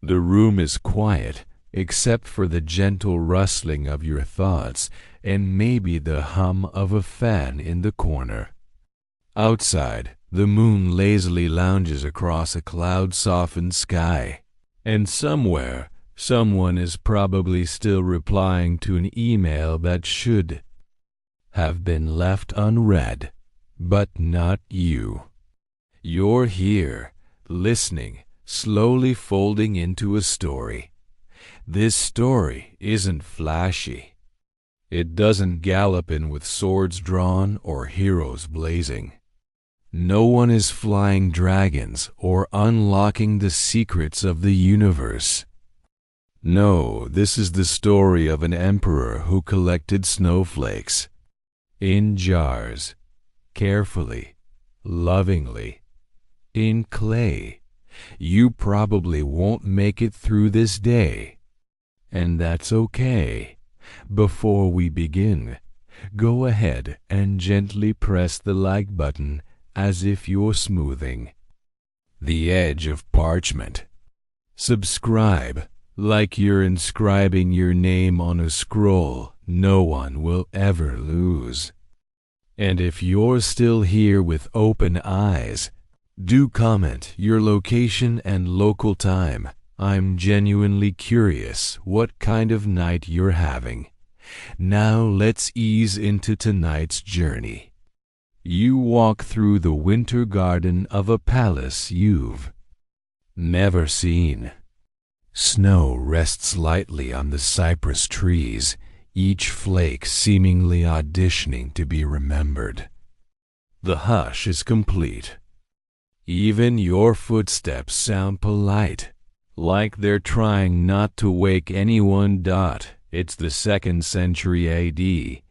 The room is quiet, except for the gentle rustling of your thoughts and maybe the hum of a fan in the corner. Outside, the moon lazily lounges across a cloud-softened sky, and somewhere, someone is probably still replying to an email that should have been left unread, but not you. You're here, listening, slowly folding into a story. This story isn't flashy. It doesn't gallop in with swords drawn or heroes blazing. No one is flying dragons or unlocking the secrets of the universe. No, this is the story of an emperor who collected snowflakes in jars, carefully, lovingly, in clay. You probably won't make it through this day, and that's okay. Before we begin, go ahead and gently press the like button as if you're smoothing the edge of parchment. Subscribe like you're inscribing your name on a scroll no one will ever lose. And if you're still here with open eyes, do comment your location and local time. I'm genuinely curious what kind of night you're having. Now let's ease into tonight's journey. You walk through the winter garden of a palace you've never seen. Snow rests lightly on the cypress trees, each flake seemingly auditioning to be remembered. The hush is complete. Even your footsteps sound polite, like they're trying not to wake anyone. It's the 2nd century AD.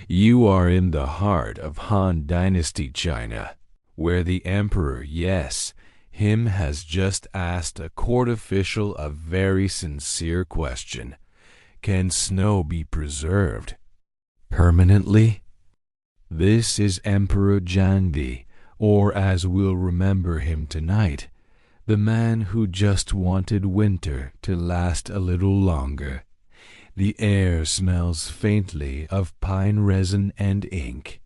You are in the heart of Han Dynasty China, where the emperor, yes, him, has just asked a court official a very sincere question. Can snow be preserved permanently? This is Emperor Zhangdi, or as we'll remember him tonight, the man who just wanted winter to last a little longer. The air smells faintly of pine resin and ink.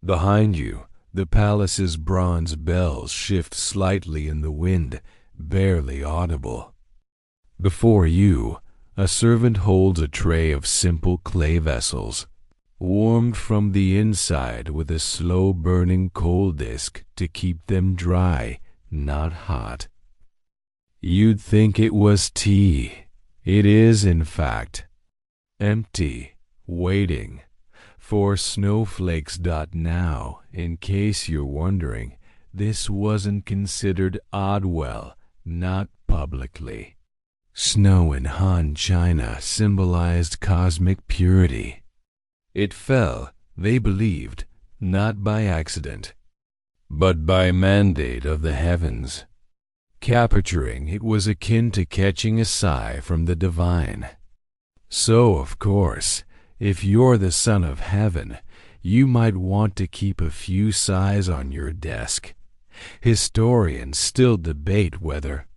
Behind you, the palace's bronze bells shift slightly in the wind, barely audible. Before you, a servant holds a tray of simple clay vessels, warmed from the inside with a slow-burning coal disk to keep them dry, not hot. You'd think it was tea. It is, in fact, empty, waiting for snowflakes. Now, in case you're wondering, this wasn't considered odd. Well, not publicly. Snow in Han China symbolized cosmic purity. It fell, they believed, not by accident, but by mandate of the heavens. Capturing it was akin to catching a sigh from the divine. So, of course, if you're the son of heaven, you might want to keep a few sighs on your desk. Historians still debate whether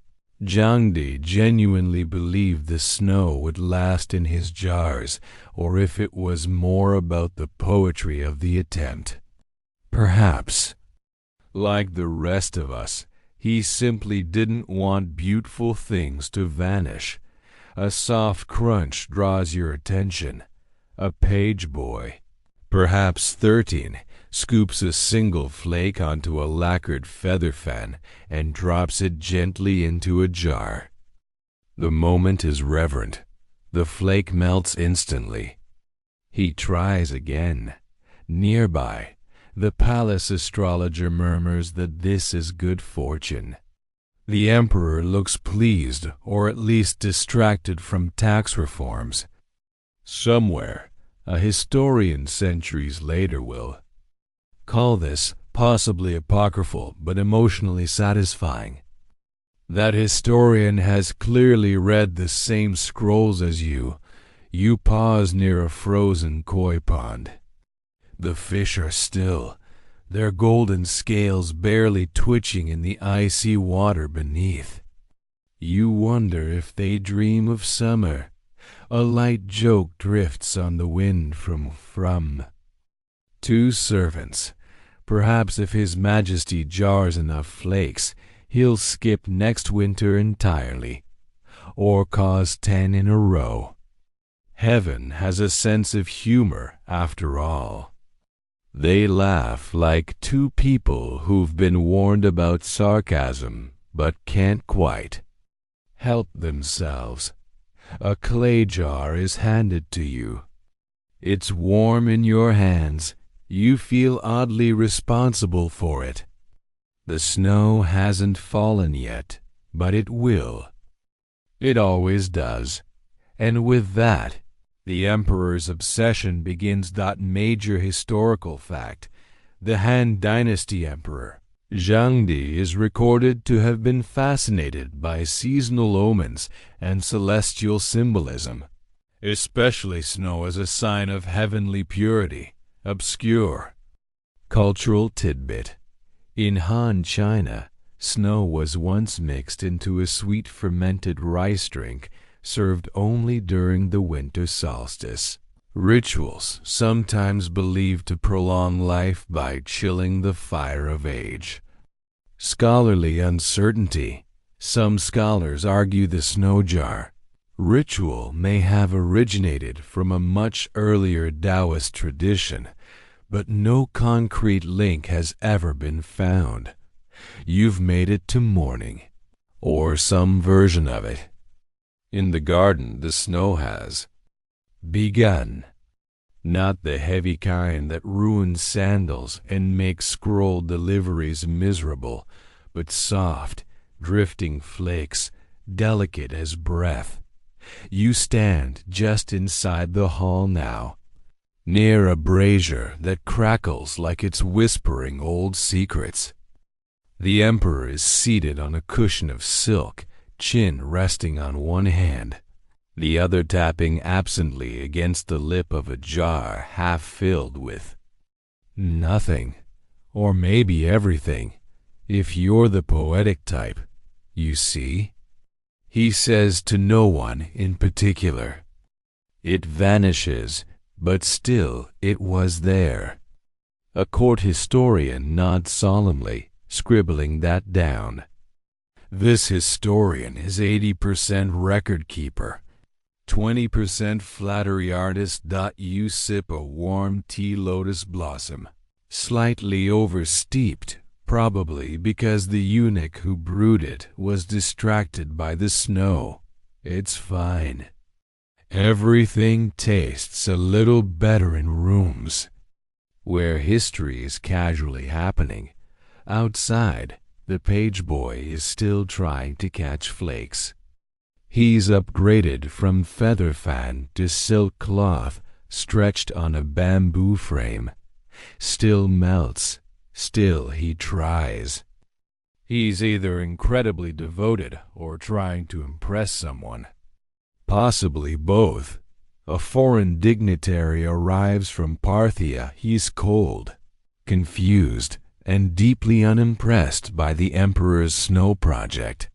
Zhangdi genuinely believed the snow would last in his jars, or if it was more about the poetry of the attempt. Perhaps, like the rest of us, he simply didn't want beautiful things to vanish. A soft crunch draws your attention. A page boy, perhaps 13, scoops a single flake onto a lacquered feather fan and drops it gently into a jar. The moment is reverent. The flake melts instantly. He tries again. Nearby, the palace astrologer murmurs that this is good fortune. The emperor looks pleased, or at least distracted from tax reforms. Somewhere, a historian centuries later will call this possibly apocryphal but emotionally satisfying. That historian has clearly read the same scrolls as you. You pause near a frozen koi pond. The fish are still, their golden scales barely twitching in the icy water beneath. You wonder if they dream of summer. A light joke drifts on the wind from 2 servants. Perhaps if His Majesty jars enough flakes, he'll skip next winter entirely, or cause 10 in a row. Heaven has a sense of humor, after all. They laugh like 2 people who've been warned about sarcasm, but can't quite help themselves. A clay jar is handed to you. It's warm in your hands. You feel oddly responsible for it. The snow hasn't fallen yet, but it will. It always does. And with that, the emperor's obsession begins. Major historical fact: the Han Dynasty emperor, Zhengdi, is recorded to have been fascinated by seasonal omens and celestial symbolism, especially snow as a sign of heavenly purity. Obscure cultural tidbit: in Han China, snow was once mixed into a sweet fermented rice drink served only during the winter solstice. Rituals sometimes believed to prolong life by chilling the fire of age. Scholarly uncertainty: some scholars argue the snow jar ritual may have originated from a much earlier Taoist tradition, but no concrete link has ever been found. You've made it to morning, or some version of it. In the garden, the snow has begun. Not the heavy kind that ruins sandals and makes scroll deliveries miserable, but soft, drifting flakes, delicate as breath. You stand just inside the hall now, near a brazier that crackles like it's whispering old secrets. The emperor is seated on a cushion of silk, chin resting on one hand, the other tapping absently against the lip of a jar half filled with nothing, or maybe everything, if you're the poetic type, you see. He says to no one in particular. It vanishes, but still it was there. A court historian nods solemnly, scribbling that down. This historian is 80% record keeper, 20% flattery artist. You sip a warm tea lotus blossom, slightly oversteeped, probably because the eunuch who brewed it was distracted by the snow. It's fine. Everything tastes a little better in rooms where history is casually happening. Outside, the page boy is still trying to catch flakes. He's upgraded from feather fan to silk cloth stretched on a bamboo frame. Still melts. Still he tries. He's either incredibly devoted or trying to impress someone. Possibly both. A foreign dignitary arrives from Parthia. He's cold, confused, and deeply unimpressed by the emperor's snow project.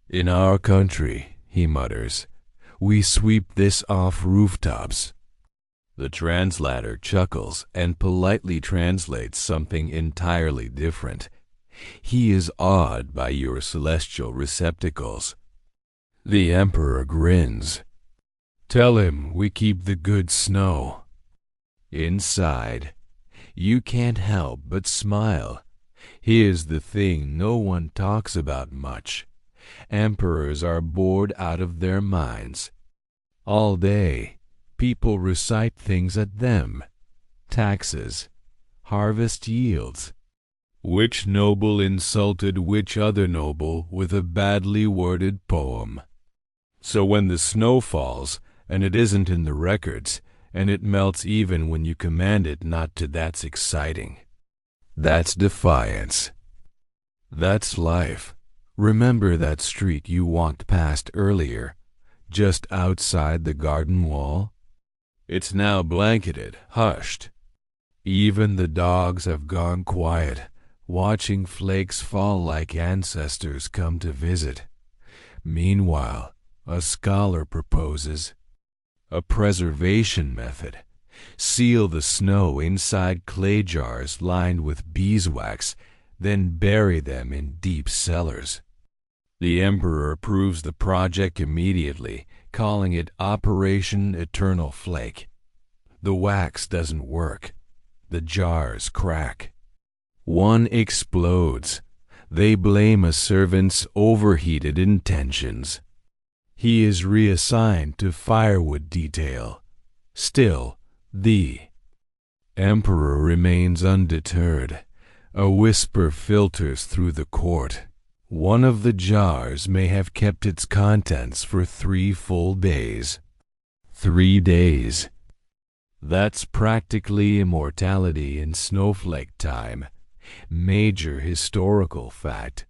In our country, he mutters, we sweep this off rooftops. The translator chuckles and politely translates something entirely different. He is awed by your celestial receptacles. The emperor grins. Tell him we keep the good snow. Inside, you can't help but smile. Here's the thing no one talks about much. Emperors are bored out of their minds. All day, people recite things at them. Taxes, harvest yields. Which noble insulted which other noble with a badly worded poem. So when the snow falls, and it isn't in the records, and it melts even when you command it not to, that's exciting. That's defiance. That's life. Remember that street you walked past earlier, just outside the garden wall? It's now blanketed, hushed. Even the dogs have gone quiet, watching flakes fall like ancestors come to visit. Meanwhile, a scholar proposes a preservation method. Seal the snow inside clay jars lined with beeswax, then bury them in deep cellars. The emperor approves the project immediately, calling it Operation Eternal Flake. The wax doesn't work. The jars crack. One explodes. They blame a servant's overheated intentions. He is reassigned to firewood detail. Still, the emperor remains undeterred. A whisper filters through the court. One of the jars may have kept its contents for 3 full days. 3 days. That's practically immortality in Snowflake time. Major historical fact.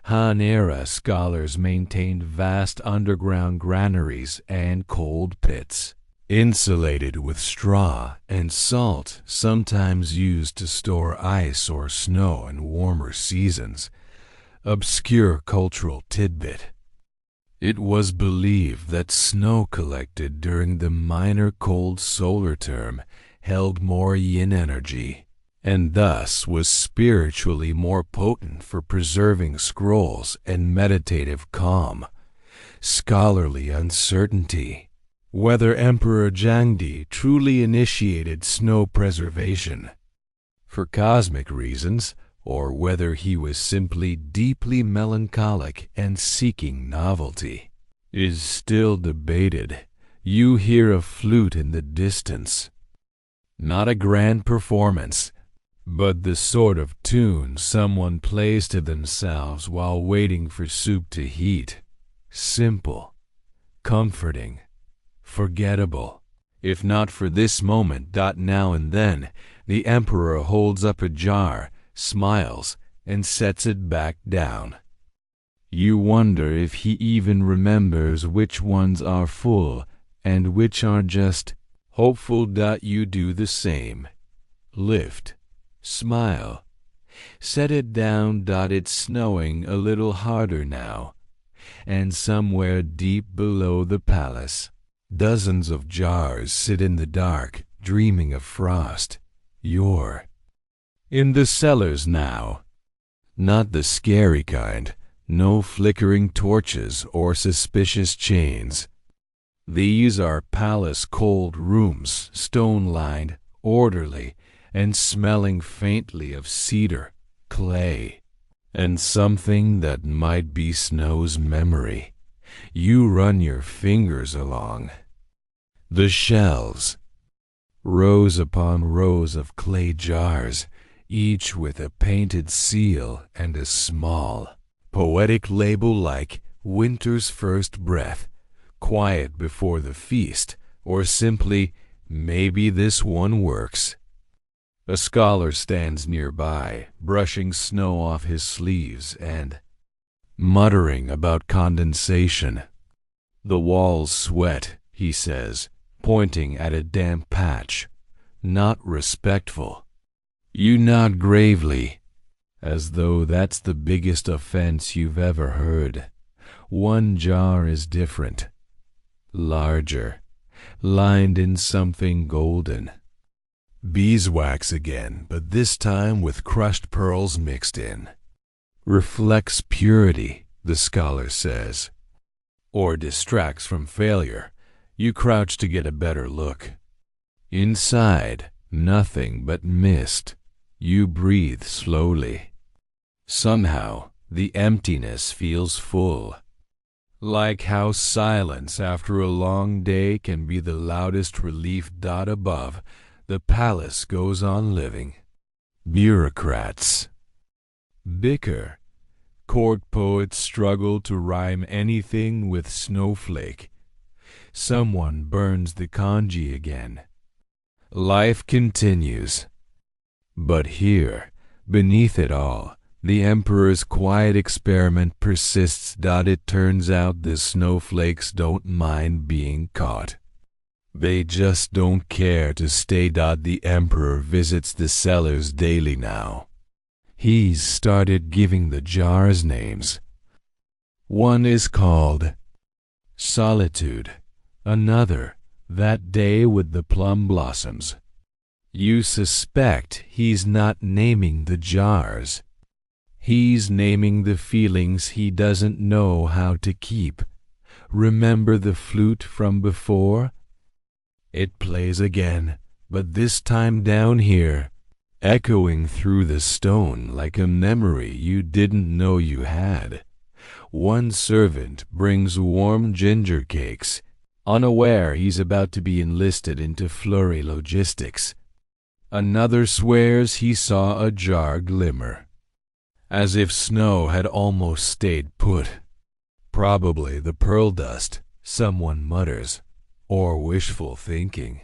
Han-era scholars maintained vast underground granaries and cold pits, insulated with straw and salt, sometimes used to store ice or snow in warmer seasons. Obscure cultural tidbit. It was believed that snow collected during the minor cold solar term held more yin energy, and thus was spiritually more potent for preserving scrolls and meditative calm. Scholarly uncertainty. Whether Emperor Zhangdi truly initiated snow preservation for cosmic reasons, or whether he was simply deeply melancholic and seeking novelty, is still debated. You hear a flute in the distance. Not a grand performance, but the sort of tune someone plays to themselves while waiting for soup to heat. Simple, comforting, forgettable. If not for this moment, now and then, the emperor holds up a jar, smiles, and sets it back down. You wonder if he even remembers which ones are full and which are just hopeful. You do the same. Lift, smile, set it down. It's snowing a little harder now, and somewhere deep below the palace, dozens of jars sit in the dark, dreaming of frost. You're in the cellars now. Not the scary kind. No flickering torches or suspicious chains. These are palace cold rooms, stone-lined, orderly, and smelling faintly of cedar, clay, and something that might be snow's memory. You run your fingers along the shelves. Rows upon rows of clay jars, each with a painted seal and a small, poetic label like Winter's First Breath, Quiet Before the Feast, or simply, Maybe This One Works. A scholar stands nearby, brushing snow off his sleeves and muttering about condensation. The walls sweat, he says, pointing at a damp patch. Not respectful. You nod gravely, as though that's the biggest offense you've ever heard. One jar is different. Larger, lined in something golden. Beeswax again, but this time with crushed pearls mixed in. Reflects purity, the scholar says. Or distracts from failure. You crouch to get a better look. Inside, nothing but mist. You breathe slowly. Somehow, the emptiness feels full. Like how silence after a long day can be the loudest relief. Above, the palace goes on living. Bureaucrats bicker. Court poets struggle to rhyme anything with snowflake. Someone burns the kanji again. Life continues. But here, beneath it all, the emperor's quiet experiment persists. It turns out the snowflakes don't mind being caught. They just don't care to stay. The emperor visits the cellars daily now. He's started giving the jars names. One is called Solitude, another That Day with the Plum Blossoms. You suspect he's not naming the jars. He's naming the feelings he doesn't know how to keep. Remember the flute from before? It plays again, but this time down here, echoing through the stone like a memory you didn't know you had. One servant brings warm ginger cakes, unaware he's about to be enlisted into flurry logistics. Another swears he saw a jar glimmer, as if snow had almost stayed put. Probably the pearl dust, someone mutters, or wishful thinking.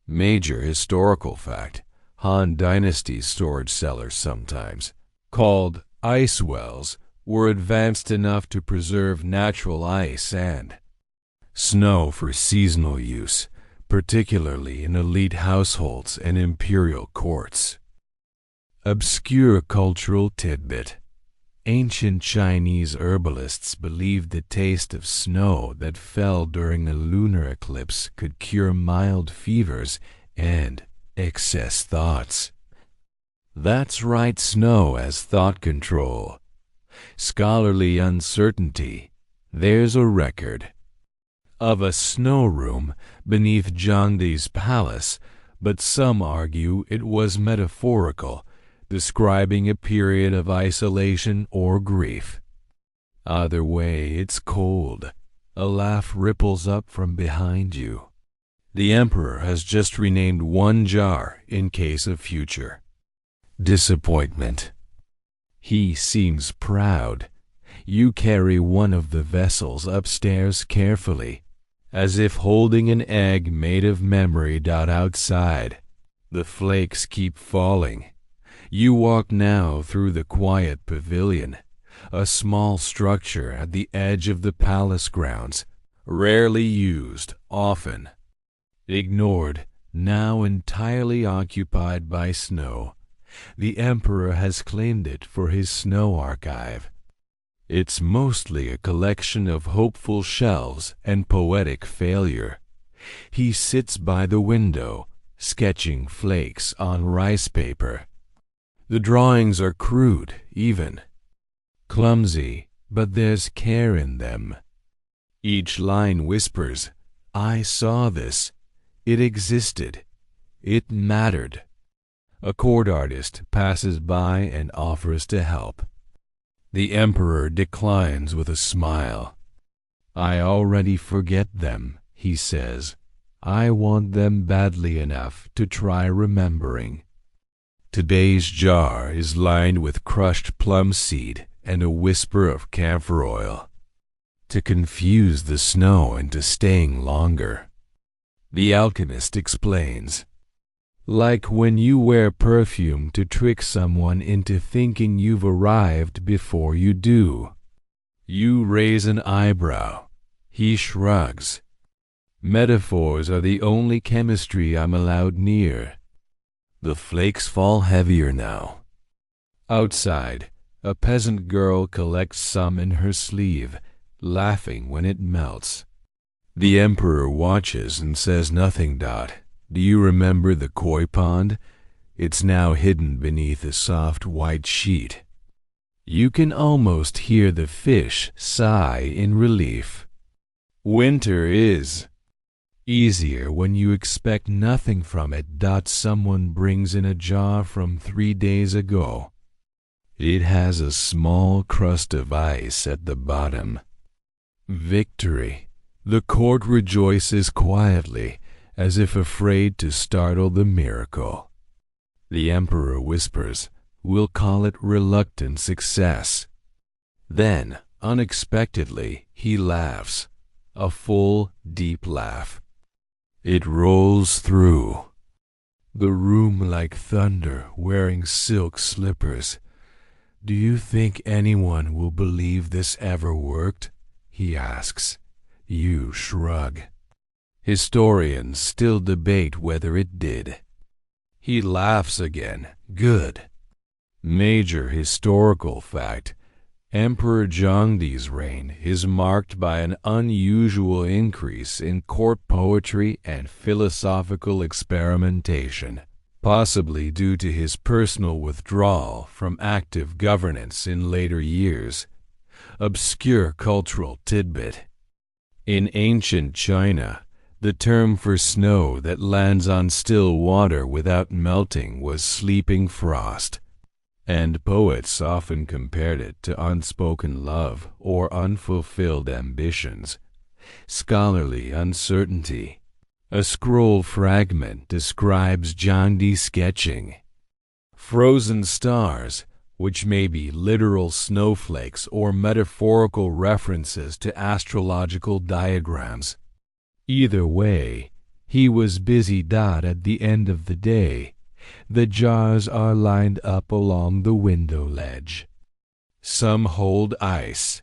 Major historical fact: Han Dynasty's storage cellars sometimes, called ice wells, were advanced enough to preserve natural ice and snow for seasonal use, particularly in elite households and imperial courts. Obscure cultural tidbit: ancient Chinese herbalists believed the taste of snow that fell during a lunar eclipse could cure mild fevers and excess thoughts. That's right, snow as thought control. Scholarly uncertainty. There's a record of a snow room beneath Zhangdi's palace, but some argue it was metaphorical, describing a period of isolation or grief. Either way, it's cold. A laugh ripples up from behind you. The Emperor has just renamed one jar in case of future disappointment. He seems proud. You carry one of the vessels upstairs carefully, as if holding an egg made of memory. Outside, the flakes keep falling. You walk now through the quiet pavilion, a small structure at the edge of the palace grounds, rarely used, often ignored, now entirely occupied by snow. The Emperor has claimed it for his snow archive. It's mostly a collection of hopeful shelves and poetic failure. He sits by the window, sketching flakes on rice paper. The drawings are crude, even clumsy, but there's care in them. Each line whispers, "I saw this. It existed. It mattered." A court artist passes by and offers to help. The Emperor declines with a smile. "I already forget them," he says. "I want them badly enough to try remembering." Today's jar is lined with crushed plum seed and a whisper of camphor oil, to confuse the snow into staying longer. The alchemist explains, like when you wear perfume to trick someone into thinking you've arrived before you do. You raise an eyebrow. He shrugs. Metaphors are the only chemistry I'm allowed near. The flakes fall heavier now. Outside, a peasant girl collects some in her sleeve, laughing when it melts. The Emperor watches and says nothing. Do you remember the koi pond? It's now hidden beneath a soft white sheet. You can almost hear the fish sigh in relief. Winter is easier when you expect nothing from it. Someone brings in a jar from 3 days ago. It has a small crust of ice at the bottom. Victory. The court rejoices quietly, as if afraid to startle the miracle. The Emperor whispers, "We'll call it reluctant success." Then, unexpectedly, he laughs, a full, deep laugh. It rolls through the room like thunder, wearing silk slippers. "Do you think anyone will believe this ever worked?" he asks. You shrug. Historians still debate whether it did. He laughs again. Good. Major historical fact: Emperor Zhongdi's reign is marked by an unusual increase in court poetry and philosophical experimentation, possibly due to his personal withdrawal from active governance in later years. Obscure cultural tidbit. In ancient China, the term for snow that lands on still water without melting was sleeping frost, and poets often compared it to unspoken love or unfulfilled ambitions. Scholarly uncertainty. A scroll fragment describes Zhangdi sketching frozen stars, which may be literal snowflakes or metaphorical references to astrological diagrams. Either way, he was busy. At the end of the day, the jars are lined up along the window ledge. Some hold ice.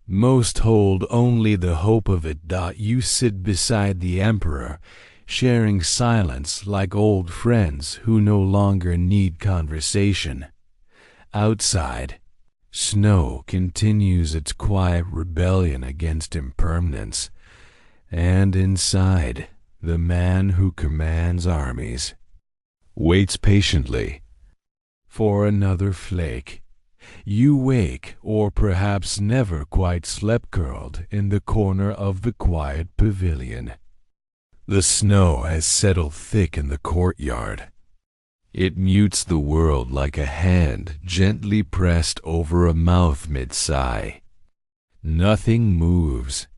Most hold only the hope of it. You sit beside the emperor, sharing silence like old friends who no longer need conversation. Outside, snow continues its quiet rebellion against impermanence, and inside, the man who commands armies waits patiently for another flake. You wake, or perhaps never quite slept, curled in the corner of the quiet pavilion. The snow has settled thick in the courtyard. It mutes the world like a hand gently pressed over a mouth mid-sigh. Nothing moves.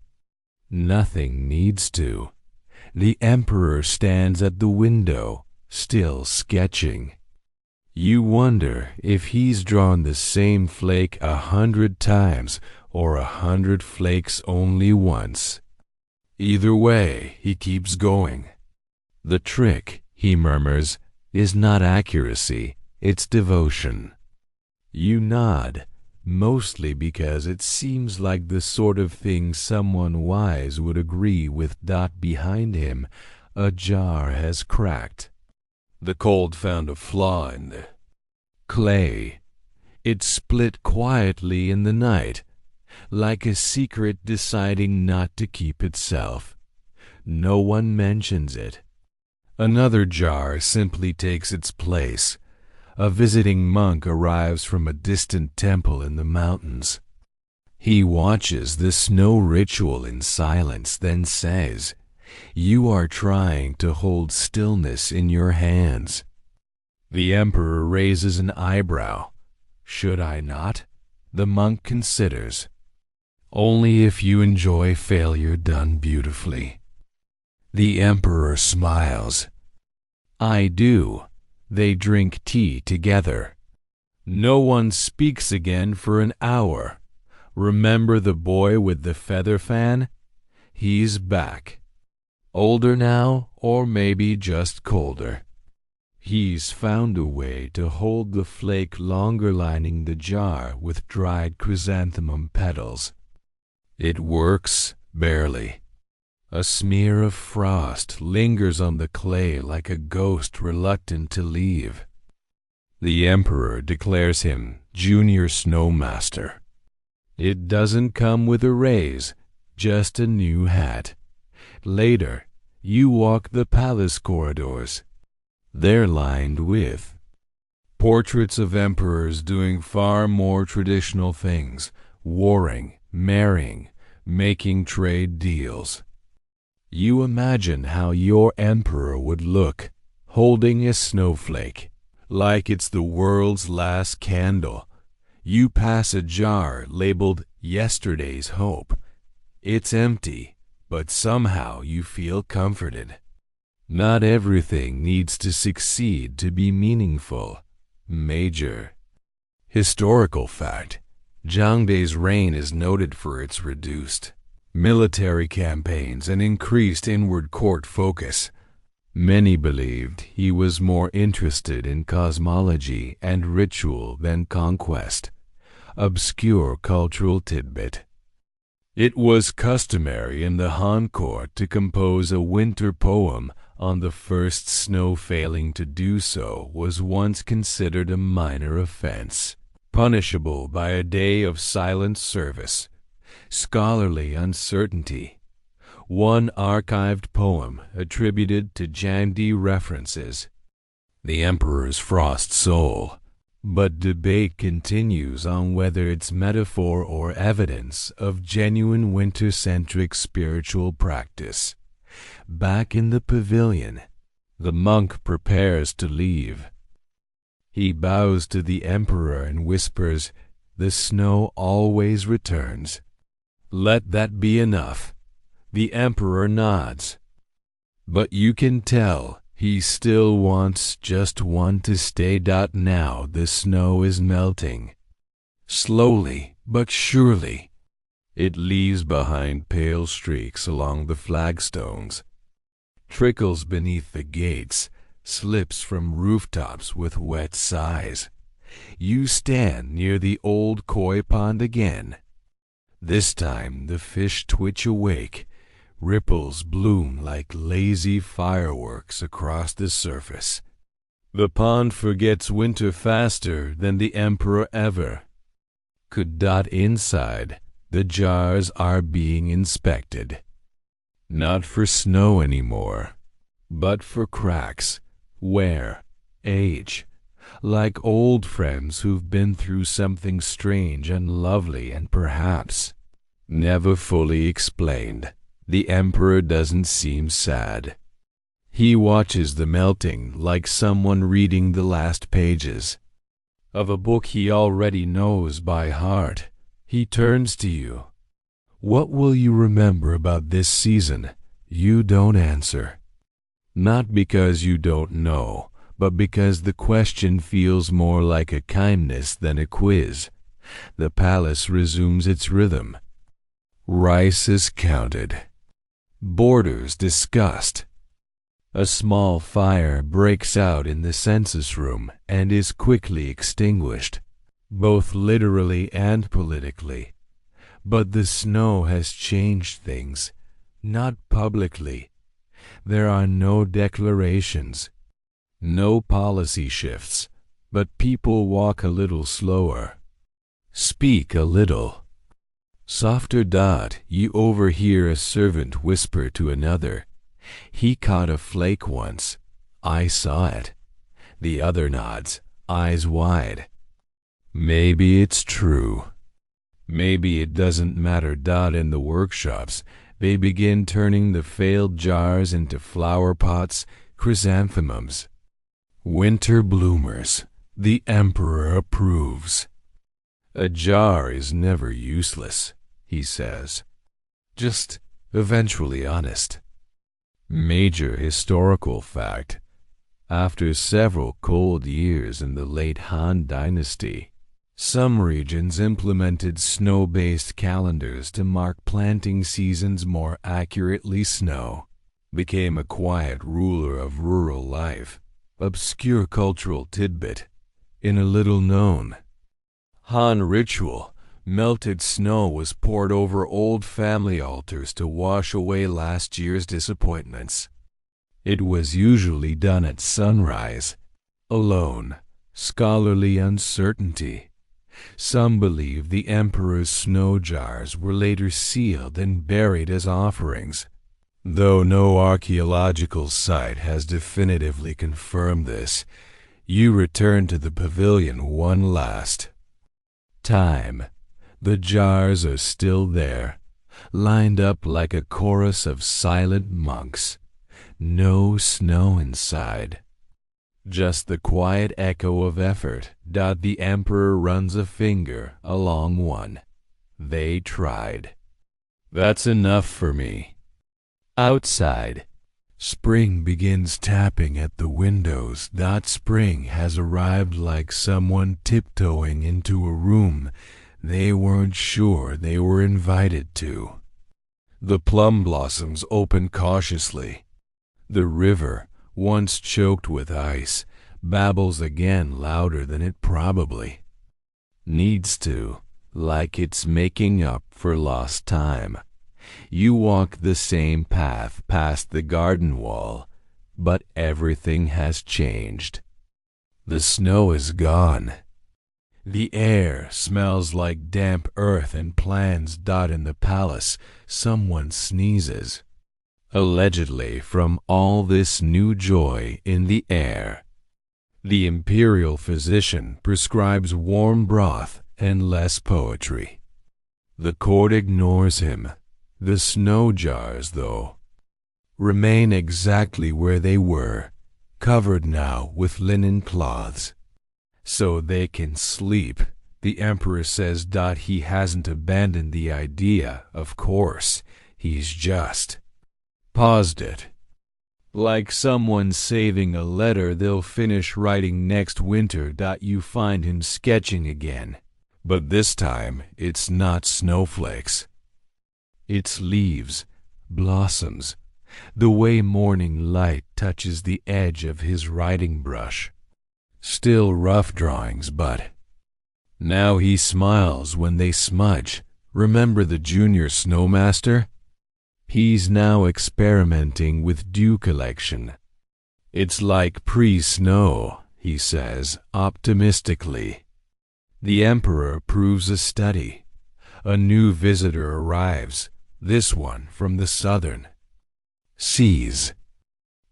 Nothing needs to. The emperor stands at the window, still sketching. You wonder if he's drawn the same flake 100 times or 100 flakes only once. Either way, he keeps going. The trick, he murmurs, is not accuracy, it's devotion. You nod, mostly because it seems like the sort of thing someone wise would agree with. Behind him, a jar has cracked. The cold found a flaw in the clay. It split quietly in the night, like a secret deciding not to keep itself. No one mentions it. Another jar simply takes its place. A visiting monk arrives from a distant temple in the mountains. He watches the snow ritual in silence, then says, "You are trying to hold stillness in your hands." The emperor raises an eyebrow. "Should I not?" The monk considers. "Only if you enjoy failure done beautifully." The emperor smiles. "I do." They drink tea together. No one speaks again for an hour. Remember the boy with the feather fan? He's back. Older now, or maybe just colder. He's found a way to hold the flake longer, lining the jar with dried chrysanthemum petals. It works, barely. A smear of frost lingers on the clay like a ghost reluctant to leave. The emperor declares him Junior Snowmaster. It doesn't come with a raise, just a new hat. Later, you walk the palace corridors. They're lined with portraits of emperors doing far more traditional things, warring, marrying, making trade deals. You imagine how your emperor would look, holding a snowflake, like it's the world's last candle. You pass a jar labeled Yesterday's Hope. It's empty, but somehow you feel comforted. Not everything needs to succeed to be meaningful. Major. Historical fact: Zhangdi's reign is noted for its reduced military campaigns and increased inward court focus. Many believed he was more interested in cosmology and ritual than conquest. Obscure cultural tidbit. It was customary in the Han court to compose a winter poem on the first snow. Failing to do so was once considered a minor offense. punishable by a day of silent service, scholarly uncertainty. One archived poem attributed to Jandy references the Emperor's frost soul, but debate continues on whether it's metaphor or evidence of genuine winter-centric spiritual practice. Back in the pavilion, the monk prepares to leave. He bows to the Emperor and whispers, "The snow always returns." "Let that be enough." The Emperor nods. But you can tell he still wants just one to stay. Now the snow is melting. Slowly but surely. It leaves behind pale streaks along the flagstones, trickles beneath the gates, slips from rooftops with wet sighs. You stand near the old koi pond again. This time the fish twitch awake. Ripples bloom like lazy fireworks across the surface. The pond forgets winter faster than the Emperor ever could. Inside, the jars are being inspected. Not for snow anymore, but for cracks, wear, age, like old friends who've been through something strange and lovely and perhaps never fully explained. The Emperor doesn't seem sad. He watches the melting like someone reading the last pages of a book he already knows by heart. He turns to you. "What will you remember about this season?" You don't answer. Not because you don't know, but because the question feels more like a kindness than a quiz. The palace resumes its rhythm. Rice is counted. Boarders discussed. A small fire breaks out in the census room and is quickly extinguished, both literally and politically. But the snow has changed things, not publicly. There are no declarations, no policy shifts, but people walk a little slower, speak a little softer. You overhear a servant whisper to another, "He caught a flake once. I saw it." The other nods, eyes wide. Maybe it's true. Maybe it doesn't matter. In the workshops, they begin turning the failed jars into flower pots, chrysanthemums, winter bloomers. The Emperor approves. "A jar is never useless," he says. "Just eventually honest." Major historical fact. After several cold years in the late Han Dynasty, some regions implemented snow-based calendars to mark planting seasons more accurately. Snow became a quiet ruler of rural life. Obscure cultural tidbit in a little-known Han ritual. Melted snow was poured over old family altars to wash away last year's disappointments. It was usually done at sunrise, alone. Scholarly uncertainty. Some believe the Emperor's snow jars were later sealed and buried as offerings, though no archaeological site has definitively confirmed this. You return to the pavilion one last time. The jars are still there, lined up like a chorus of silent monks. No snow inside. Just the quiet echo of effort. The Emperor runs a finger along one. They tried. That's enough for me. Outside, spring begins tapping at the windows. Spring has arrived like someone tiptoeing into a room they weren't sure they were invited to. The plum blossoms open cautiously. The river, once choked with ice, babbles again louder than it probably needs to, like it's making up for lost time. You walk the same path past the garden wall, but everything has changed. The snow is gone. The air smells like damp earth and plants dot in the palace. Someone sneezes. Allegedly from all this new joy in the air. The imperial physician prescribes warm broth and less poetry. The court ignores him. The snow jars, though, remain exactly where they were, covered now with linen cloths. So they can sleep. The emperor says he hasn't abandoned the idea, of course. He's just paused it. Like someone saving a letter they'll finish writing next winter. You find him sketching again. But this time it's not snowflakes. It's leaves, blossoms, the way morning light touches the edge of his writing brush. Still rough drawings, but now he smiles when they smudge. Remember the junior snowmaster? He's now experimenting with dew collection. It's like pre-snow, he says optimistically. The emperor approves a study. A new visitor arrives, this one from the southern seas.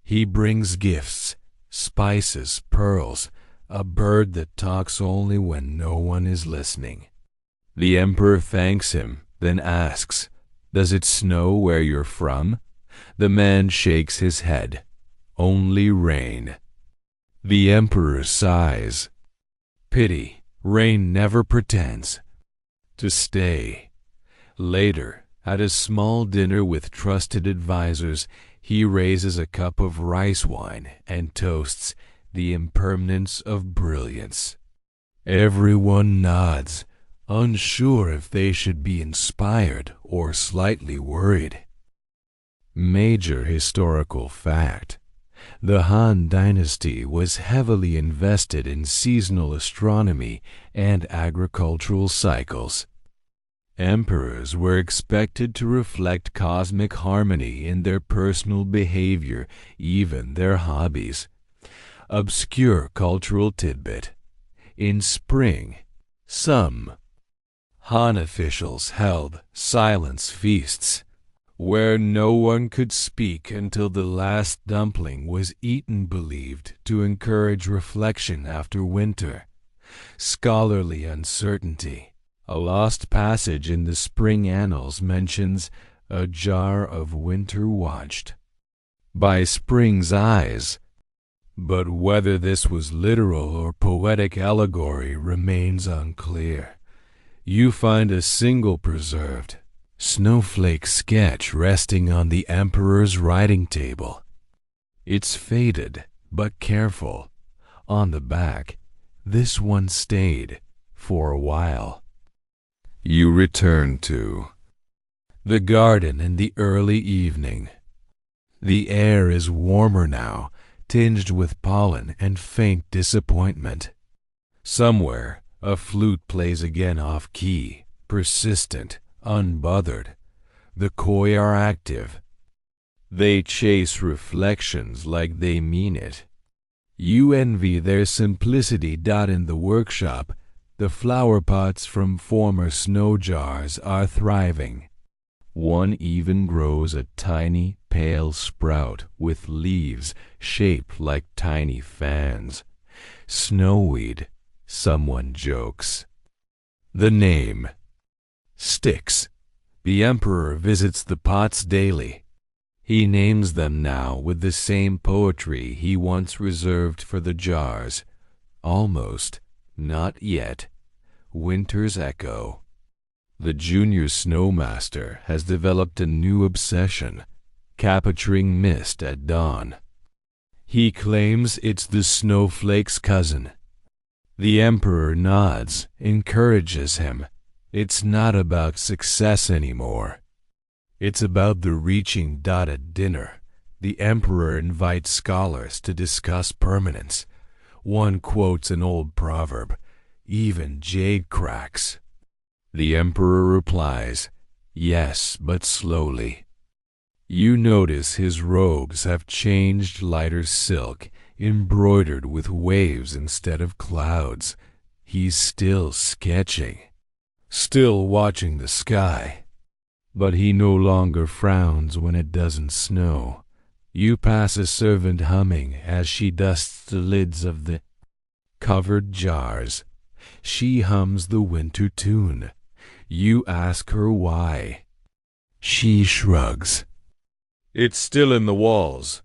He brings gifts, spices, pearls, a bird that talks only when no one is listening. The emperor thanks him, then asks, "Does it snow where you're from?" The man shakes his head. "Only rain." The emperor sighs. Pity, rain never pretends to stay. Later, at a small dinner with trusted advisors, he raises a cup of rice wine and toasts the impermanence of brilliance. Everyone nods, unsure if they should be inspired or slightly worried. Major historical fact. The Han Dynasty was heavily invested in seasonal astronomy and agricultural cycles. Emperors were expected to reflect cosmic harmony in their personal behavior, even their hobbies. Obscure cultural tidbit. In spring, some Han officials held silence feasts, where no one could speak until the last dumpling was eaten, believed to encourage reflection after winter. Scholarly uncertainty. A lost passage in the spring annals mentions a jar of winter watched by spring's eyes. But whether this was literal or poetic allegory remains unclear. You find a single preserved snowflake sketch resting on the emperor's writing table. It's faded, but careful. On the back, this one stayed for a while. You return to the garden in the early evening. The air is warmer now, tinged with pollen and faint disappointment. Somewhere, a flute plays again off-key, persistent, unbothered. The koi are active. They chase reflections like they mean it. You envy their simplicity. In the workshop, the flower pots from former snow jars are thriving. One even grows a tiny, pale sprout with leaves shaped like tiny fans. Snowweed, someone jokes. The name sticks. The emperor visits the pots daily. He names them now with the same poetry he once reserved for the jars. Almost, not yet, winter's echo. The junior snowmaster has developed a new obsession, capturing mist at dawn. He claims it's the snowflake's cousin. The emperor nods, encourages him. It's not about success anymore. It's about the reaching. At dinner, the emperor invites scholars to discuss permanence. One quotes an old proverb, "Even jade cracks." The emperor replies, "Yes, but slowly." You notice his robes have changed lighter silk, embroidered with waves instead of clouds. He's still sketching, still watching the sky. But he no longer frowns when it doesn't snow. You pass a servant humming as she dusts the lids of the covered jars. She hums the winter tune. You ask her why. She shrugs. It's still in the walls.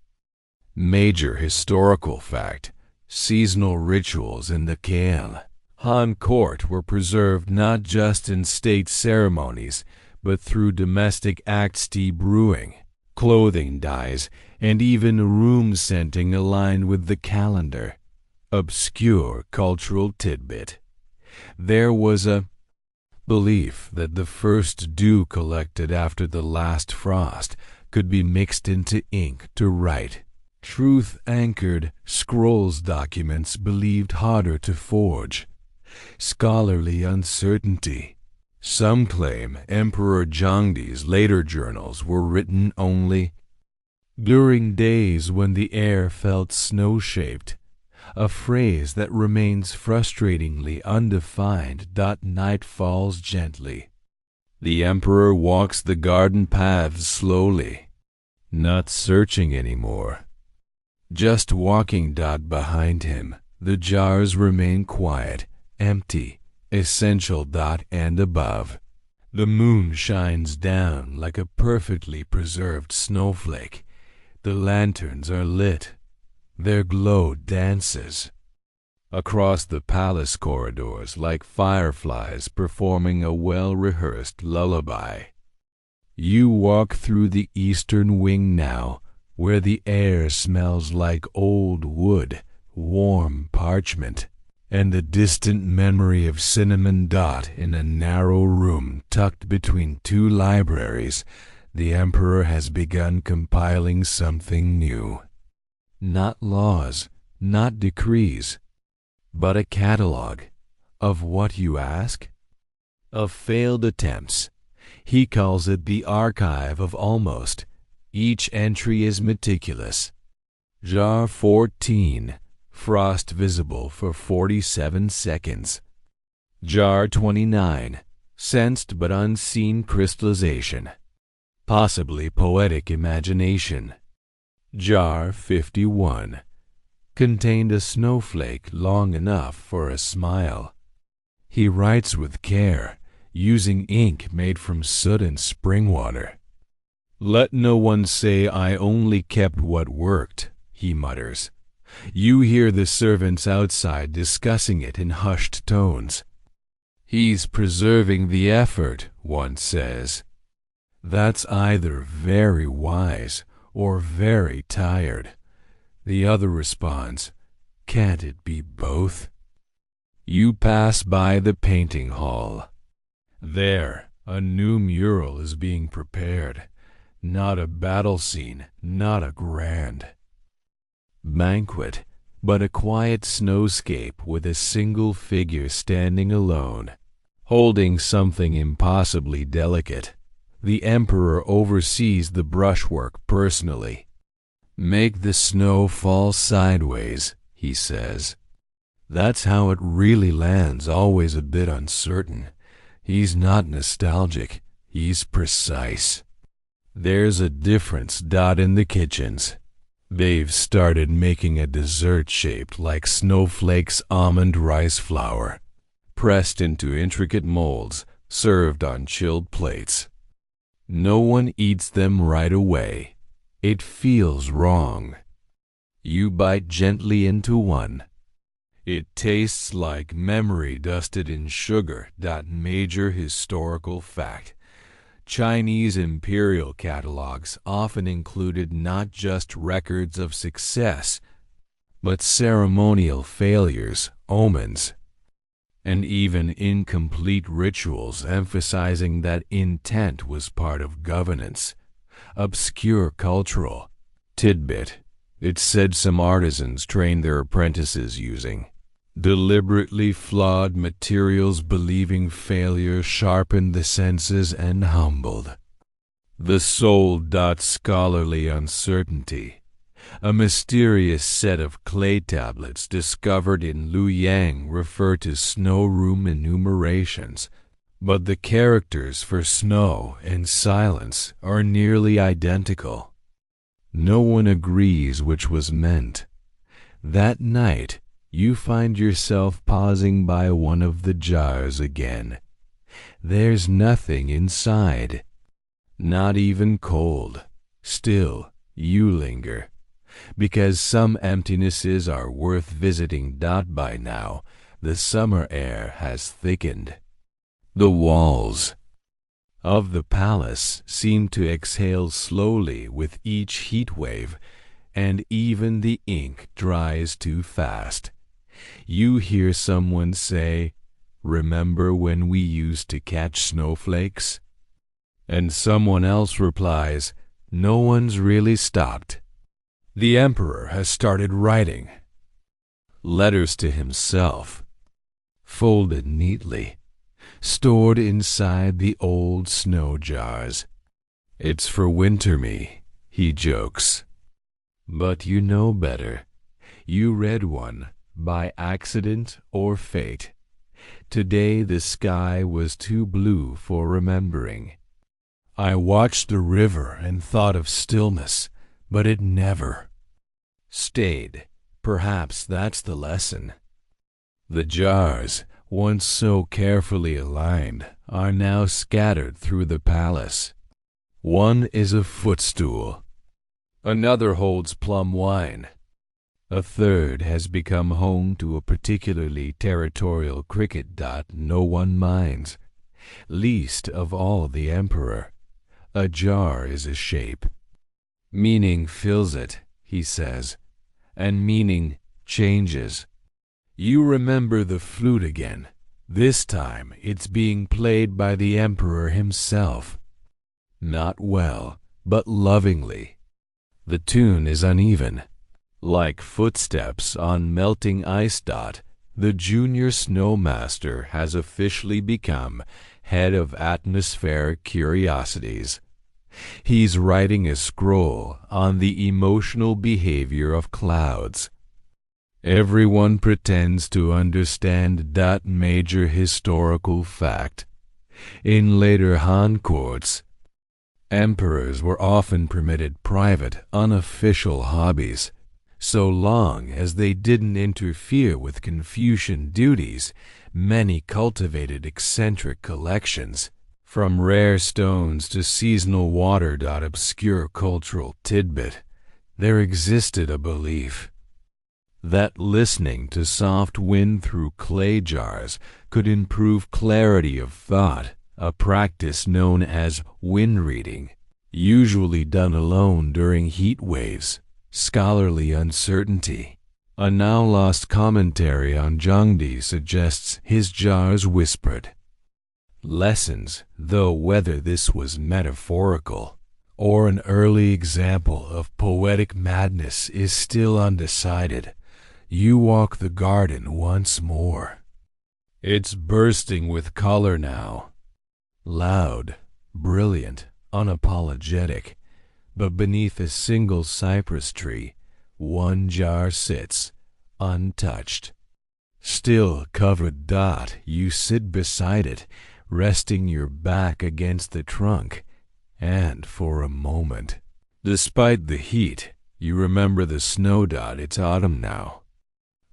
Major historical fact. Seasonal rituals in the Kael Han court were preserved not just in state ceremonies, but through domestic acts, tea brewing, clothing dyes, and even room scenting aligned with the calendar. Obscure cultural tidbit. There was a belief that the first dew collected after the last frost could be mixed into ink to write. Truth-anchored scrolls documents believed harder to forge. Scholarly uncertainty. Some claim Emperor Zhengdi's later journals were written only during days when the air felt snow-shaped, a phrase that remains frustratingly undefined. Night falls gently. The emperor walks the garden paths slowly, not searching anymore. Just walking. Behind him, the jars remain quiet, empty, essential. And above, the moon shines down like a perfectly preserved snowflake. The lanterns are lit. Their glow dances across the palace corridors like fireflies performing a well-rehearsed lullaby. You walk through the eastern wing now, where the air smells like old wood, warm parchment, and the distant memory of cinnamon. In a narrow room tucked between two libraries, the emperor has begun compiling something new. Not laws, not decrees, but a catalog. Of what, you ask? Of failed attempts. He calls it the archive of almost. Each entry is meticulous. Jar 14, frost visible for 47 seconds. Jar 29, sensed but unseen crystallization. Possibly poetic imagination. Jar 51, contained a snowflake long enough for a smile. He writes with care, using ink made from soot and spring water. Let no one say I only kept what worked, he mutters. You hear the servants outside discussing it in hushed tones. He's preserving the effort, one says. That's either very wise or very tired. The other responds, can't it be both? You pass by the painting hall. There, a new mural is being prepared. Not a battle scene, not a grand banquet, but a quiet snowscape with a single figure standing alone, holding something impossibly delicate. The emperor oversees the brushwork personally. Make the snow fall sideways, he says. That's how it really lands, always a bit uncertain. He's not nostalgic, he's precise. There's a difference. In the kitchens. They've started making a dessert shaped like Snowflake's almond rice flour, pressed into intricate molds, served on chilled plates. No one eats them right away. It feels wrong. You bite gently into one. It tastes like memory dusted in sugar. Major historical fact. Chinese imperial catalogs often included not just records of success, but ceremonial failures, omens, and even incomplete rituals, emphasizing that intent was part of governance. Obscure cultural tidbit. It said some artisans trained their apprentices using deliberately flawed materials, believing failure sharpened the senses and humbled the soul. Scholarly uncertainty. A mysterious set of clay tablets discovered in Luoyang refer to snow room enumerations, but the characters for snow and silence are nearly identical. No one agrees which was meant. That night, you find yourself pausing by one of the jars again. There's nothing inside. Not even cold. Still, you linger. Because some emptinesses are worth visiting. By now, the summer air has thickened. The walls of the palace seem to exhale slowly with each heat wave, and even the ink dries too fast. You hear someone say, "Remember when we used to catch snowflakes?" And someone else replies, "No one's really stopped." The emperor has started writing letters to himself, folded neatly, stored inside the old snow jars. "It's for winter me," he jokes. But you know better. You read one by accident or fate. Today the sky was too blue for remembering. I watched the river and thought of stillness, but it never stayed. Perhaps that's the lesson. The jars, once so carefully aligned, are now scattered through the palace. One is a footstool. Another holds plum wine. A third has become home to a particularly territorial cricket. No one minds, least of all the emperor. A jar is a shape. Meaning fills it, he says, and meaning changes. You remember the flute again. This time it's being played by the emperor himself. Not well, but lovingly. The tune is uneven. Like footsteps on melting ice. The junior snowmaster has officially become head of atmospheric curiosities. He's writing a scroll on the emotional behavior of clouds. Everyone pretends to understand that major historical fact. In later Han courts, emperors were often permitted private, unofficial hobbies, so long as they didn't interfere with Confucian duties. Many cultivated eccentric collections, from rare stones to seasonal water. Obscure cultural tidbit. There existed a belief that listening to soft wind through clay jars could improve clarity of thought, a practice known as wind reading, usually done alone during heat waves. Scholarly uncertainty. A now-lost commentary on Zhangdi suggests his jars whispered lessons, though whether this was metaphorical or an early example of poetic madness is still undecided. You walk the garden once more. It's bursting with color now. Loud, brilliant, unapologetic. But beneath a single cypress tree, one jar sits, untouched. Still covered. You sit beside it, resting your back against the trunk, and for a moment, despite the heat, you remember the snow. It's autumn now.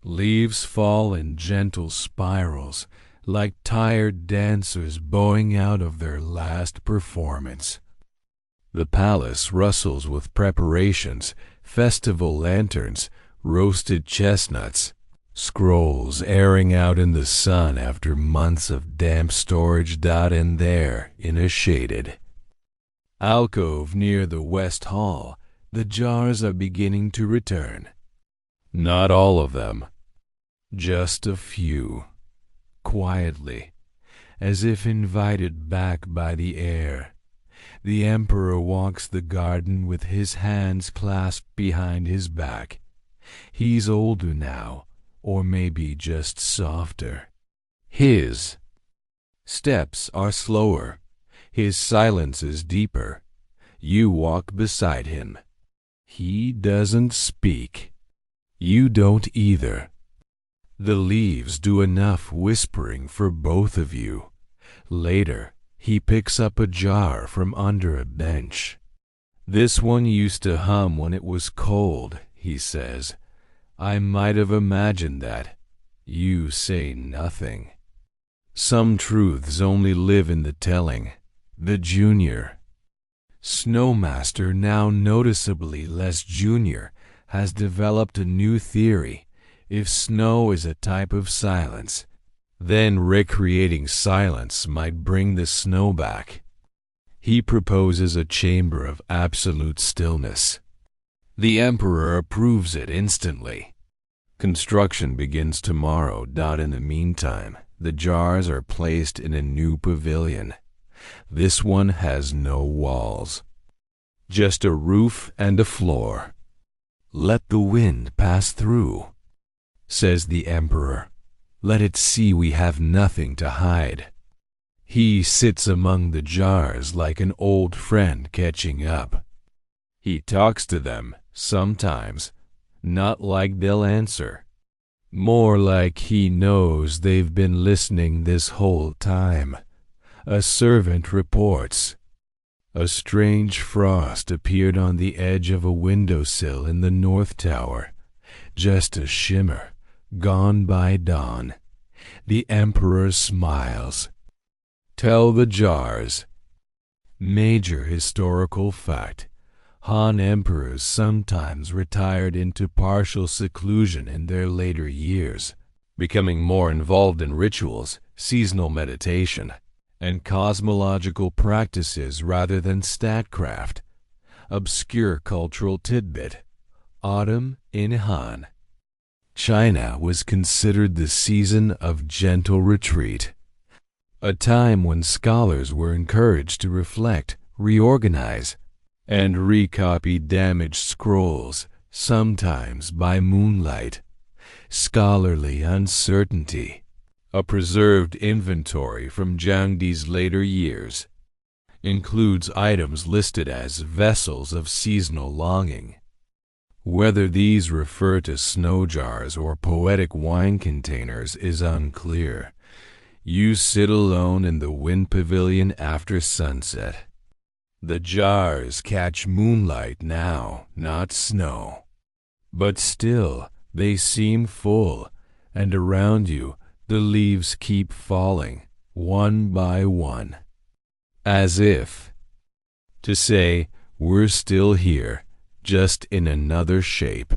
Leaves fall in gentle spirals, like tired dancers bowing out of their last performance. The palace rustles with preparations, festival lanterns, roasted chestnuts, scrolls airing out in the sun after months of damp storage. And there, in a shaded alcove near the West Hall, the jars are beginning to return. Not all of them, just a few, quietly, as if invited back by the air. The emperor walks the garden with his hands clasped behind his back. He's older now, or maybe just softer. His steps are slower. His silence is deeper. You walk beside him. He doesn't speak. You don't either. The leaves do enough whispering for both of you. Later, he picks up a jar from under a bench. This one used to hum when it was cold, he says. I might have imagined that. You say nothing. Some truths only live in the telling. The junior. Snowmaster, now noticeably less junior, has developed a new theory. If snow is a type of silence, then recreating silence might bring the snow back. He proposes a chamber of absolute stillness. The Emperor approves it instantly. Construction begins tomorrow. In the meantime, the jars are placed in a new pavilion. This one has no walls, just a roof and a floor. Let the wind pass through, says the Emperor. Let it see we have nothing to hide. He sits among the jars like an old friend catching up. He talks to them, sometimes, not like they'll answer. More like he knows they've been listening this whole time. A servant reports. A strange frost appeared on the edge of a windowsill in the north tower. Just a shimmer, gone by dawn. The Emperor smiles. Tell the jars. Major historical fact. Han emperors sometimes retired into partial seclusion in their later years, becoming more involved in rituals, seasonal meditation, and cosmological practices rather than statcraft. Obscure cultural tidbit. Autumn in Han. China was considered the season of gentle retreat, a time when scholars were encouraged to reflect, reorganize, and recopy damaged scrolls, sometimes by moonlight. Scholarly uncertainty. A preserved inventory from Zhang Di's later years includes items listed as vessels of seasonal longing. Whether these refer to snow jars or poetic wine containers is unclear. You sit alone in the wind pavilion after sunset. The jars catch moonlight now, not snow. But still, they seem full, and around you, the leaves keep falling, one by one. As if to say, we're still here, just in another shape.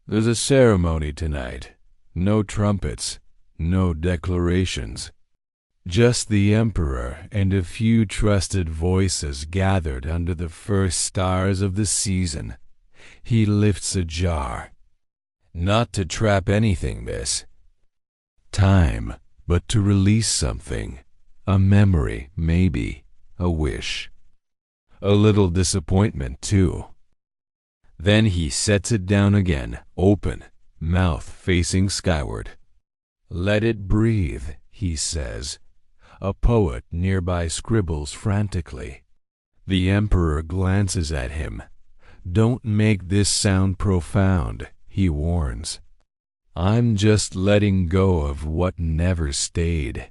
There's a ceremony tonight. No trumpets, no declarations. Just the Emperor and a few trusted voices gathered under the first stars of the season. He lifts a jar. Not to trap anything, miss. Time, but to release something. A memory, maybe. A wish. A little disappointment, too. Then he sets it down again, open, mouth facing skyward. Let it breathe, he says. A poet nearby scribbles frantically. The Emperor glances at him. Don't make this sound profound, he warns. I'm just letting go of what never stayed.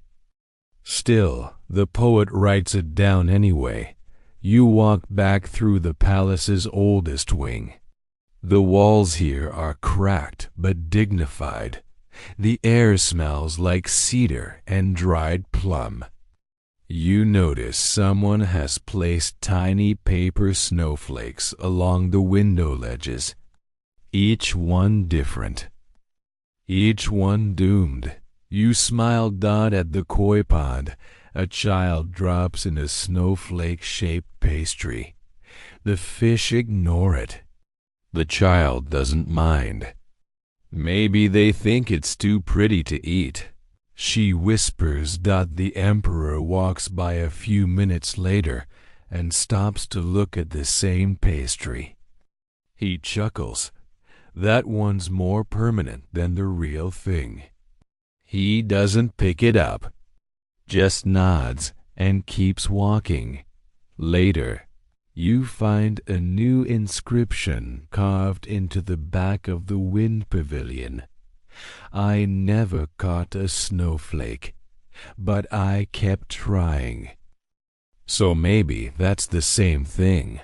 Still, the poet writes it down anyway. You walk back through the palace's oldest wing. The walls here are cracked but dignified. The air smells like cedar and dried plum. You notice someone has placed tiny paper snowflakes along the window ledges, each one different, each one doomed. You smile at the koi pond. A child drops in a snowflake-shaped pastry. The fish ignore it. The child doesn't mind. Maybe they think it's too pretty to eat. She whispers. The Emperor walks by a few minutes later and stops to look at the same pastry. He chuckles. That one's more permanent than the real thing. He doesn't pick it up, just nods and keeps walking. Later, you find a new inscription carved into the back of the wind pavilion. I never caught a snowflake, but I kept trying. So maybe that's the same thing.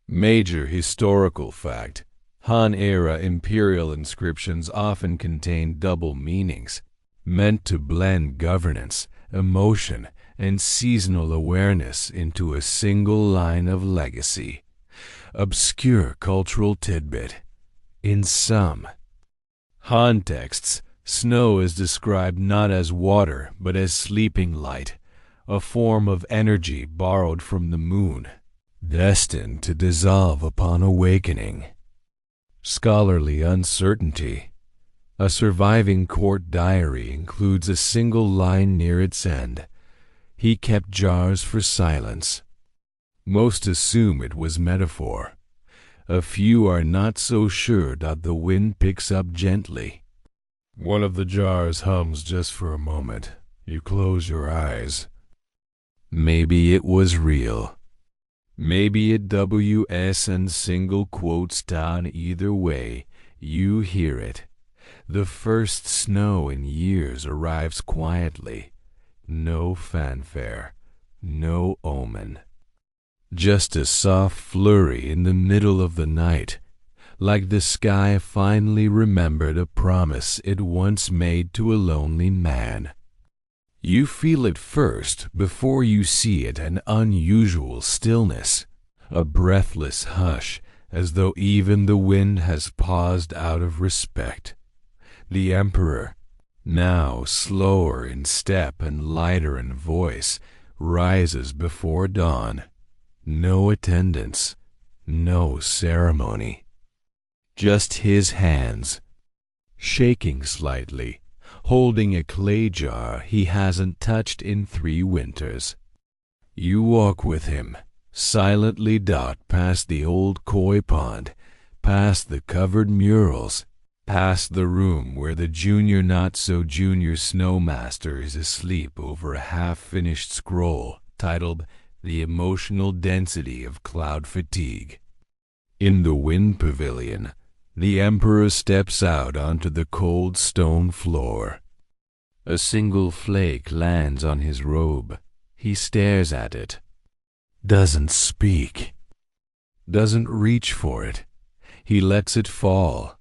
Major historical fact: Han-era imperial inscriptions often contain double meanings, meant to blend governance, emotion, and seasonal awareness into a single line of legacy. Obscure cultural tidbit. In some Han texts, snow is described not as water but as sleeping light, a form of energy borrowed from the moon, destined to dissolve upon awakening. Scholarly uncertainty. A surviving court diary includes a single line near its end. He kept jars for silence. Most assume it was metaphor. A few are not so sure that the wind picks up gently. One of the jars hums just for a moment. You close your eyes. Maybe it was real. Maybe it WS and single quotes down. Either way, you hear it. The first snow in years arrives quietly. No fanfare, no omen. Just a soft flurry in the middle of the night, like the sky finally remembered a promise it once made to a lonely man. You feel it first before you see it, an unusual stillness, a breathless hush, as though even the wind has paused out of respect. The emperor, now slower in step and lighter in voice, rises before dawn. No attendants, no ceremony. Just his hands, shaking slightly, holding a clay jar he hasn't touched in 3 winters. You walk with him, silently past the old koi pond, past the covered murals, past the room where the junior not-so-junior snowmaster is asleep over a half-finished scroll titled The Emotional Density of Cloud Fatigue. In the wind pavilion, the emperor steps out onto the cold stone floor. A single flake lands on his robe. He stares at it. Doesn't speak. Doesn't reach for it. He lets it fall.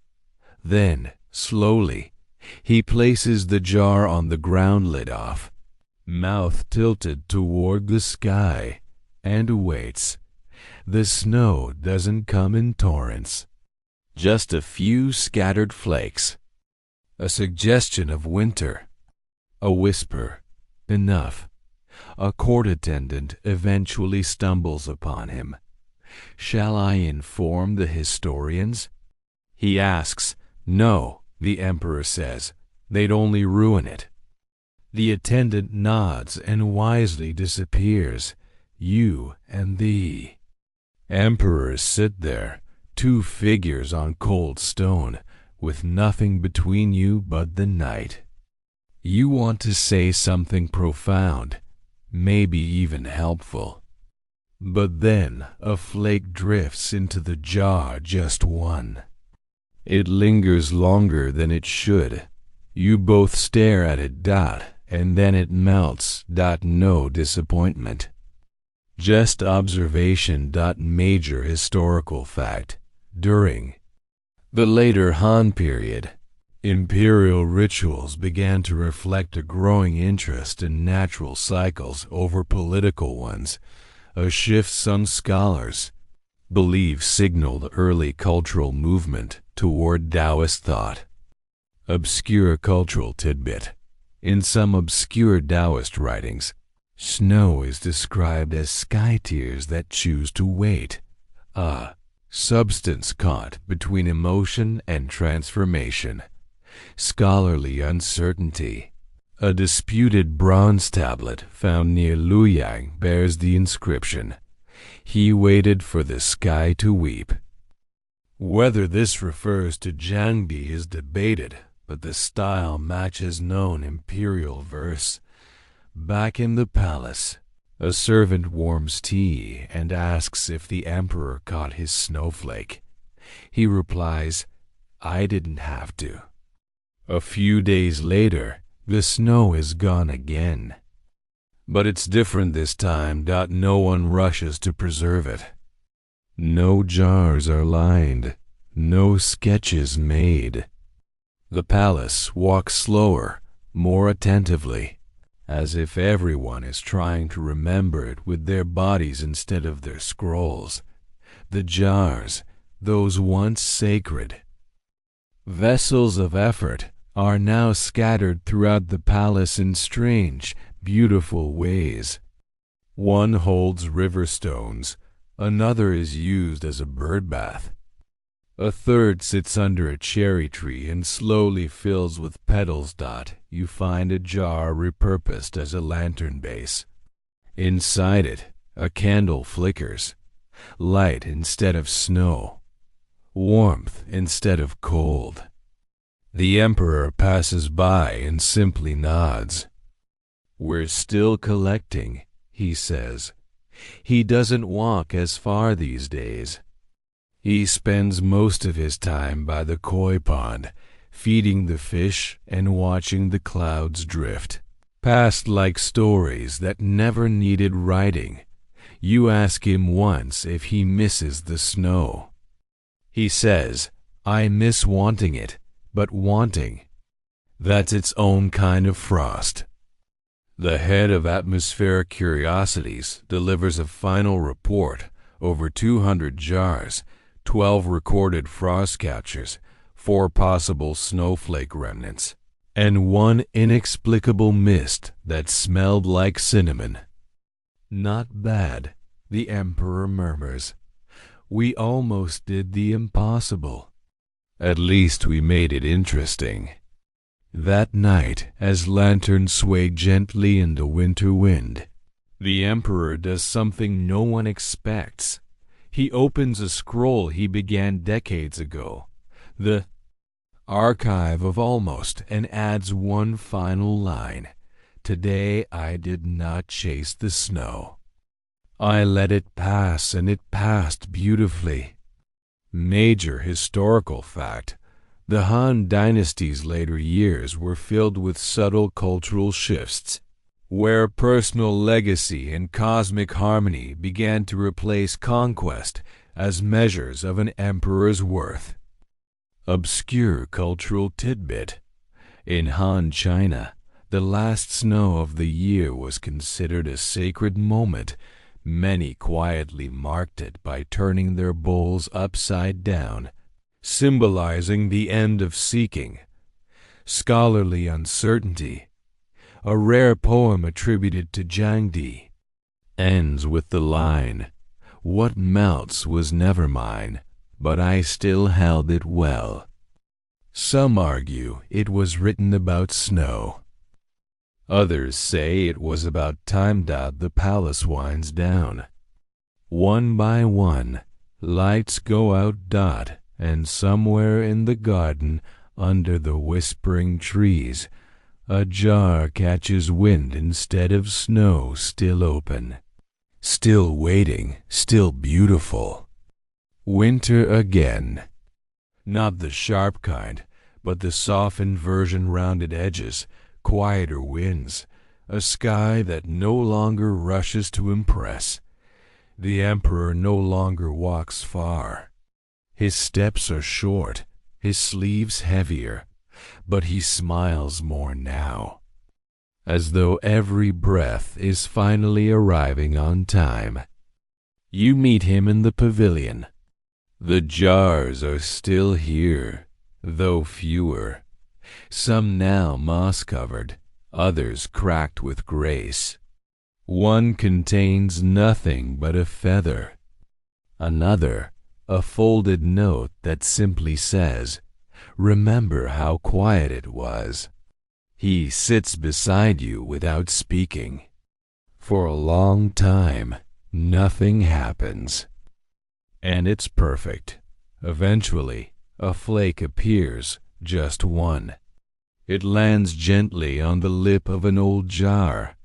Then, slowly, he places the jar on the ground lid off, mouth tilted toward the sky, and waits. The snow doesn't come in torrents. Just a few scattered flakes. A suggestion of winter. A whisper. Enough. A court attendant eventually stumbles upon him. Shall I inform the historians? He asks. No, the emperor says. They'd only ruin it. The attendant nods and wisely disappears. You and the emperors sit there, 2 figures on cold stone, with nothing between you but the night. You want to say something profound, maybe even helpful. But then a flake drifts into the jar, just one. It lingers longer than it should. You both stare at it, and then it melts, no disappointment. Just observation, major historical fact. During the later Han period, imperial rituals began to reflect a growing interest in natural cycles over political ones. A shift some scholars believe signaled early cultural movement toward Taoist thought. Obscure cultural tidbit. In some obscure Taoist writings, snow is described as sky tears that choose to wait, a substance caught between emotion and transformation. Scholarly uncertainty. A disputed bronze tablet found near Luoyang bears the inscription, "He waited for the sky to weep." Whether this refers to Jiangdi is debated, but the style matches known imperial verse. Back in the palace, A servant warms tea and asks if the emperor caught his snowflake. He replies, "I didn't have to." A few days later, the snow is gone again. But it's different this time. No one rushes to preserve it. No jars are lined, no sketches made. The palace walks slower, more attentively, as if everyone is trying to remember it with their bodies instead of their scrolls. The jars, those once sacred vessels of effort, are now scattered throughout the palace in strange, beautiful ways. One holds river stones, another is used as a bird bath. A third sits under a cherry tree and slowly fills with petals. You find a jar repurposed as a lantern base. Inside it, a candle flickers, light instead of snow, warmth instead of cold. The emperor passes by and simply nods. "We're still collecting," he says. He doesn't walk as far these days. He spends most of his time by the koi pond, feeding the fish and watching the clouds drift past like stories that never needed writing. You ask him once if he misses the snow. He says, "I miss wanting it, but wanting, that's its own kind of frost." The head of Atmospheric Curiosities delivers a final report: over 200 jars, 12 recorded frost catchers, 4 possible snowflake remnants, and 1 inexplicable mist that smelled like cinnamon. "Not bad," the emperor murmurs. "We almost did the impossible. At least we made it interesting." That night, as lanterns sway gently in the winter wind, the emperor does something no one expects. He opens a scroll he began decades ago, the Archive of Almost, and adds one final line: "Today I did not chase the snow. I let it pass, and it passed beautifully." Major historical fact: the Han Dynasty's later years were filled with subtle cultural shifts, where personal legacy and cosmic harmony began to replace conquest as measures of an emperor's worth. Obscure cultural tidbit: in Han China, the last snow of the year was considered a sacred moment. Many quietly marked it by turning their bowls upside down, symbolizing the end of seeking. Scholarly uncertainty. A rare poem attributed to Zhang Di ends with the line, "What melts was never mine, but I still held it well." Some argue it was written about snow. Others say it was about time. The palace winds down. One by one, lights go out. And somewhere in the garden, under the whispering trees, a jar catches wind instead of snow, still open, still waiting, still beautiful. Winter again. Not the sharp kind, but the softened version, rounded edges, quieter winds, a sky that no longer rushes to impress. The emperor no longer walks far. His steps are short, his sleeves heavier, but he smiles more now, as though every breath is finally arriving on time. You meet him in the pavilion. The jars are still here, though fewer. Some now moss-covered, others cracked with grace. One contains nothing but a feather. Another, a folded note that simply says, "Remember how quiet it was." He sits beside you without speaking. For a long time, nothing happens. And it's perfect. Eventually, a flake appears, just one. It lands gently on the lip of an old jar,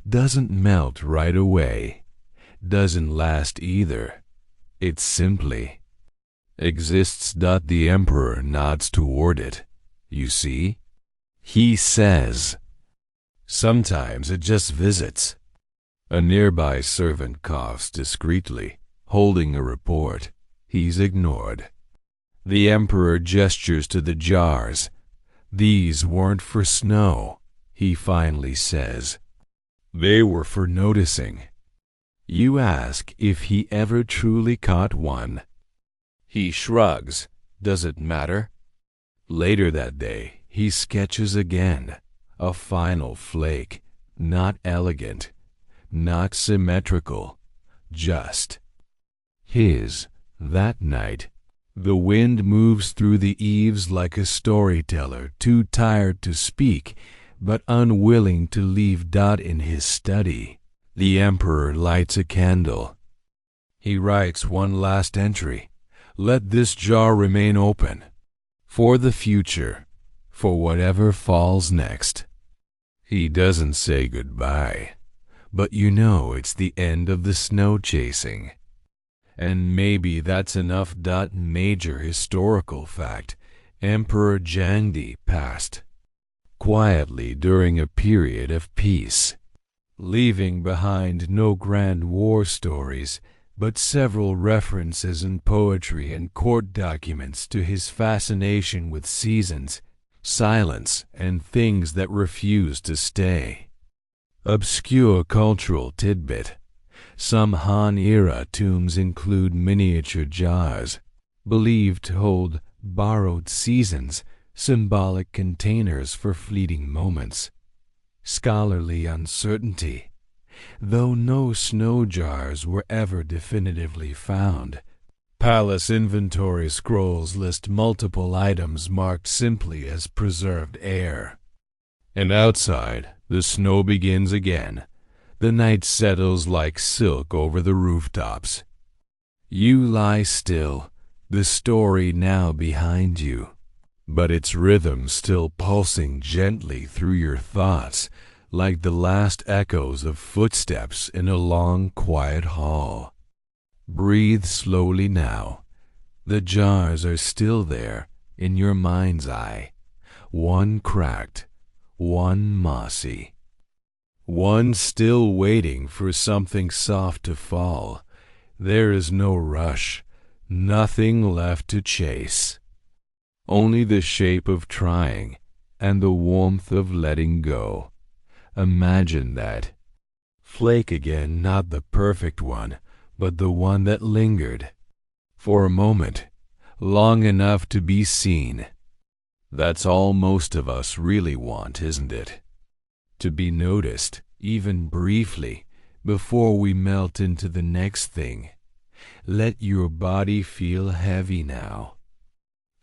doesn't melt right away, doesn't last either. It simply exists. The emperor nods toward it. You see? He says, sometimes it just visits. A nearby servant coughs discreetly, holding a report. He's ignored. The emperor gestures to the jars. These weren't for snow, he finally says. They were for noticing. You ask if he ever truly caught one. He shrugs. Does it matter? Later that day, he sketches again. A final flake, not elegant, not symmetrical, just his. That night, the wind moves through the eaves like a storyteller, too tired to speak, but unwilling to leave Dot in his study. The emperor lights a candle. He writes one last entry. Let this jar remain open. For the future, for whatever falls next. He doesn't say goodbye, but you know it's the end of the snow chasing. And maybe that's enough. Major historical fact. Emperor Jangdi passed quietly during a period of peace, leaving behind no grand war stories, but several references in poetry and court documents to his fascination with seasons, silence, and things that refuse to stay. Obscure cultural tidbit. Some Han-era tombs include miniature jars, believed to hold borrowed seasons, symbolic containers for fleeting moments. Scholarly uncertainty. Though no snow jars were ever definitively found, palace inventory scrolls list multiple items marked simply as preserved air. And outside, the snow begins again. The night settles like silk over the rooftops. You lie still, the story now behind you, but its rhythm still pulsing gently through your thoughts, like the last echoes of footsteps in a long, quiet hall. Breathe slowly now. The jars are still there in your mind's eye, one cracked, one mossy, one still waiting for something soft to fall. There is no rush, nothing left to chase. Only the shape of trying and the warmth of letting go. Imagine that. Flake again, not the perfect one, but the one that lingered. For a moment, long enough to be seen. That's all most of us really want, isn't it? To be noticed, even briefly, before we melt into the next thing. Let your body feel heavy now,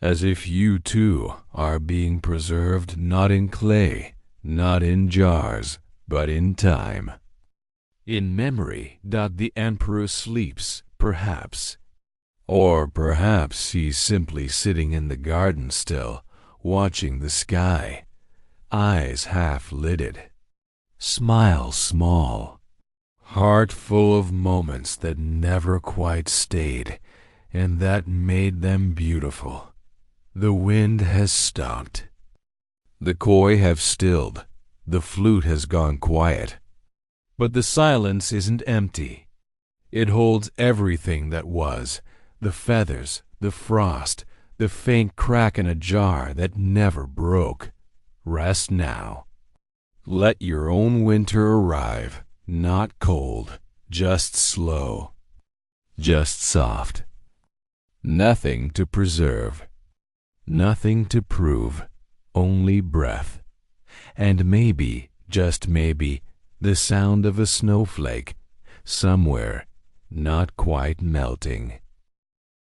as if you too are being preserved not in clay, not in jars, but in time. In memory. The emperor sleeps, perhaps. Or perhaps he's simply sitting in the garden still, watching the sky, eyes half-lidded, smile small, heart full of moments that never quite stayed, and that made them beautiful. The wind has stopped. The koi have stilled. The flute has gone quiet. But the silence isn't empty. It holds everything that was, the feathers, the frost, the faint crack in a jar that never broke. Rest now. Let your own winter arrive, not cold, just slow, just soft. Nothing to preserve, nothing to prove, only breath. And maybe, just maybe, the sound of a snowflake, somewhere, not quite melting.